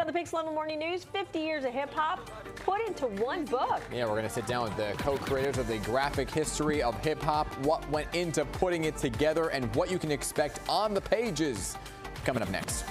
on the PIX11 Morning News, 50 years of hip-hop put into one book. Yeah, we're going to sit down with the co-creators of the graphic history of hip-hop, what went into putting it together, and what you can expect on the pages. Coming up next.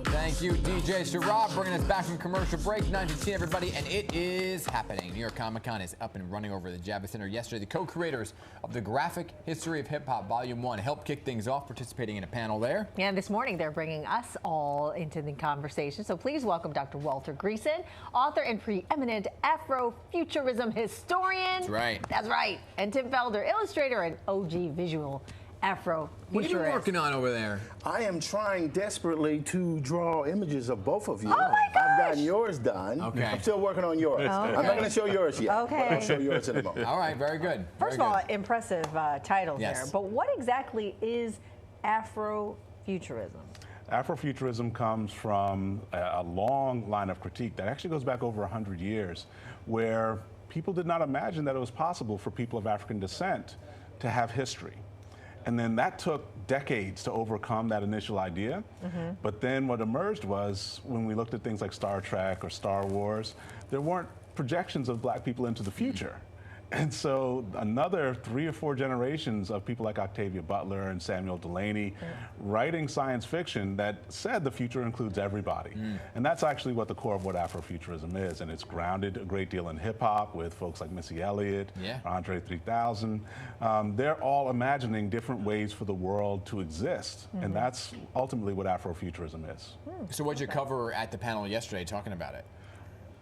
Thank you, DJ Sharad, bringing us back from commercial break. 9:15, everybody, and it is happening. New York Comic Con is up and running over the Javits Center yesterday. The co-creators of the Graphic History of Hip Hop Volume 1 helped kick things off, participating in a panel there. Yeah, this morning they're bringing us all into the conversation. So please welcome Dr. Walter Greason, author and preeminent Afrofuturism historian. That's right. That's right. And Tim Felder, illustrator and OG visual Afrofuturist. What are you working on over there? I am trying desperately to draw images of both of you. Oh my gosh! I've gotten yours done. Okay. I'm still working on yours. Okay. I'm not going to show yours yet. Okay. I'll show yours in a moment. All right, very good. First of all, impressive titles Yes. there. But what exactly is Afrofuturism? Afrofuturism comes from a long line of critique that actually goes back over 100 years, where people did not imagine that it was possible for people of African descent to have history. And then that took decades to overcome that initial idea. But then what emerged was, when we looked at things like Star Trek or Star Wars, there weren't projections of black people into the future. And so another 3 or 4 generations of people like Octavia Butler and Samuel Delaney writing science fiction that said the future includes everybody. And that's actually what the core of what Afrofuturism is. And it's grounded a great deal in hip hop with folks like Missy Elliott, Andre 3000. They're all imagining different ways for the world to exist. And that's ultimately what Afrofuturism is. So what'd you cover at the panel yesterday talking about it?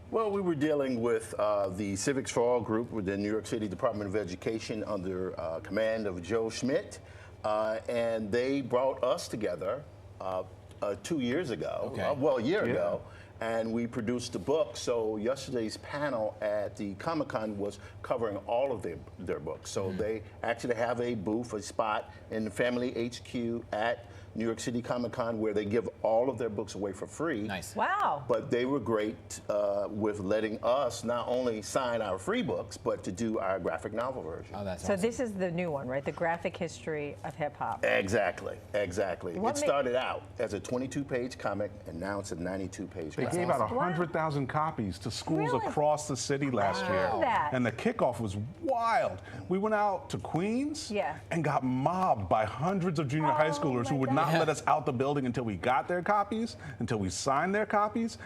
Well, we were dealing with the Civics for All group with the New York City Department of Education under command of Joe Schmidt. And they brought us together 2 years ago, well, a year ago, and we produced a book. So yesterday's panel at the Comic-Con was covering all of their books. So they actually have a booth, a spot in the Family HQ at New York City Comic-Con where they give all of their books away for free. Nice. Wow. But they were great with letting us not only sign our free books, but to do our graphic novel version. Oh, that's So awesome. this is the new one, right? The Graphic History of Hip Hop. Exactly, exactly. What It started out as a 22-page comic, and now it's a 92-page They graphic. gave out 100,000 copies to schools Really? across the city last year. That. And the kickoff was wild. We went out to Queens and got mobbed by hundreds of junior high schoolers who would not let us out the building until we got their copies, until we signed their copies.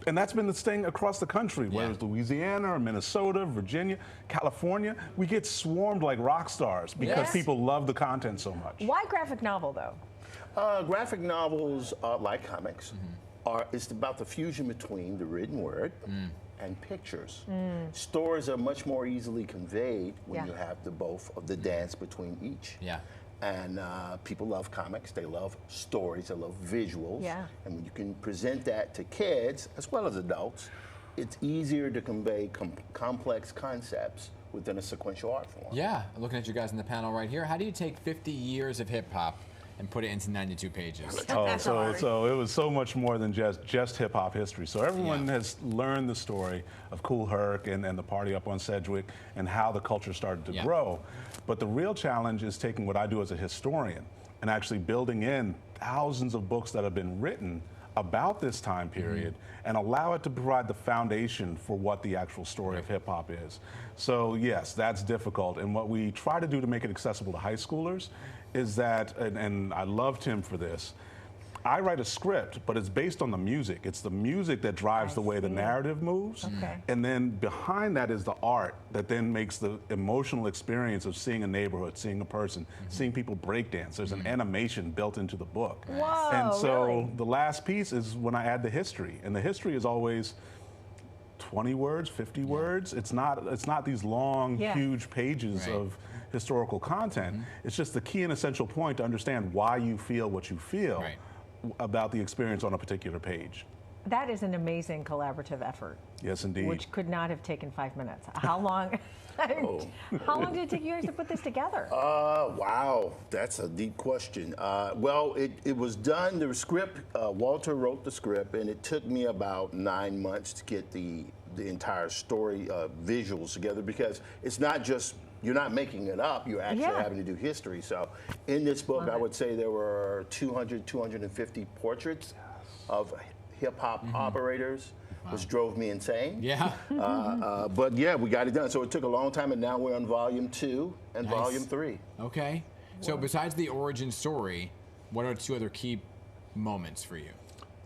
And that's been the thing across the country, whether it's Louisiana or Minnesota, Virginia, California. We get swarmed like rock stars because people love the content so much. Why graphic novel, though? Graphic novels, like comics, it's about the fusion between the written word and pictures. Stories are much more easily conveyed when you have both of the dance between each. And people love comics, they love stories, they love visuals. And when you can present that to kids, as well as adults, it's easier to convey complex concepts within a sequential art form. Yeah, looking at you guys in the panel right here, how do you take 50 years of hip hop and put it into 92 pages? So it was so much more than just hip hop history. So everyone has learned the story of Kool Herc and the party up on Sedgwick and how the culture started to grow. But the real challenge is taking what I do as a historian and actually building in thousands of books that have been written about this time period and allow it to provide the foundation for what the actual story of hip hop is. So yes, that's difficult. And what we try to do to make it accessible to high schoolers is that, and I love Tim for this, I write a script, but it's based on the music. It's the music that drives the way the narrative moves. And then behind that is the art that then makes the emotional experience of seeing a neighborhood, seeing a person, seeing people break dance. There's an animation built into the book. Whoa, and so the last piece is when I add the history. And the history is always 20 words, 50 words. It's not these long, huge pages of historical content. It's just the key and essential point to understand why you feel what you feel about the experience on a particular page. That is an amazing collaborative effort. Yes, indeed. Which could not have taken 5 minutes. How long? How long did it take you guys to put this together? Wow, that's a deep question. Well, it was done. The script, Walter wrote the script, and it took me about 9 months to get the entire story visuals together, because it's not just, you're not making it up, you're actually having to do history. So in this book, I would say there were 200, 250 portraits of hip-hop operators, which drove me insane. Yeah. But yeah, we got it done. So it took a long time, and now we're on volume 2 and Nice. volume 3. Okay. So besides the origin story, what are 2 other key moments for you?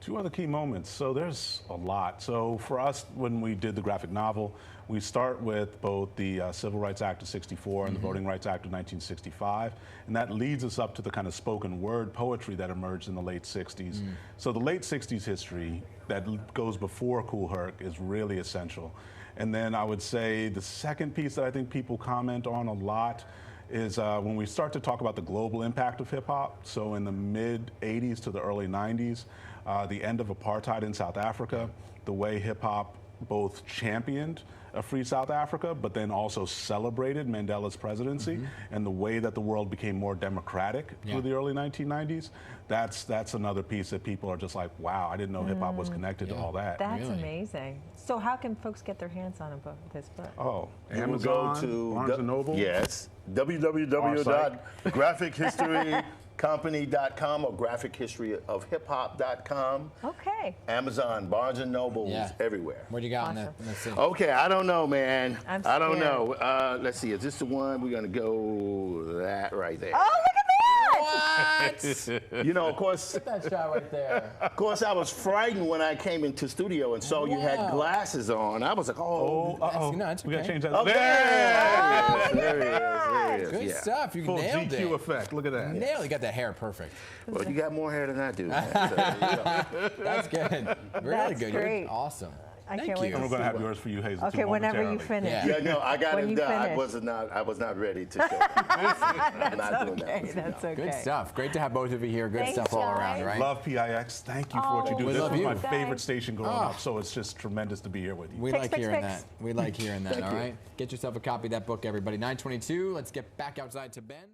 2 other key moments. So there's a lot. So for us, when we did the graphic novel, we start with both the Civil Rights Act of '64 and the Voting Rights Act of 1965, and that leads us up to the kind of spoken word poetry that emerged in the late 60s. So the late 60s history that goes before Kool Herc is really essential. And then I would say the second piece that I think people comment on a lot is when we start to talk about the global impact of hip hop. So in the mid 80s to the early 90s, the end of apartheid in South Africa, the way hip hop both championed a free South Africa, but then also celebrated Mandela's presidency, and the way that the world became more democratic through the early 1990s. That's another piece that people are just like, wow, I didn't know hip hop was connected to all that. That's amazing. So how can folks get their hands on this book? Oh, You will Amazon, go to Barnes & Noble? Yes, www.graphichistorycompany.com or graphichistoryofhiphop.com. Okay. Amazon, Barnes & Noble, everywhere. What do you got in Awesome. the city? Okay, I don't know, man. I'm I don't scared. know. Let's see, is this the one? We're going to go that right there. Oh, look at that! What? You know, of course, That shot right there. I was frightened when I came into studio and saw you had glasses on. I was like, oh. That's We got to okay. change that. Okay. There he is. Good Yeah. stuff. You Full nailed GQ it. effect. Look at that. Nailed. You got the hair perfect. Well, you got more hair than I do. That's good. Really That's good. great. You're awesome. I Thank can't wait you. to And we're going to see have yours for you, Hazel. Okay, too, whenever you momentarily. finish. Yeah. Yeah, no, I got When it you done. I finish. was not ready to show that. I'm not doing Okay, that. that's okay. Good stuff. Great to have both of you here. Good Thanks, stuff all around, guys. right? Love PIX. Thank you for what you do. Oh, This love was you. my favorite Thanks. station growing up, so it's just tremendous to be here with you. We Pix, like pix, hearing pix. that. We like hearing that, Thank all you. right? Get yourself a copy of that book, everybody. 9:22. Let's get back outside to Ben.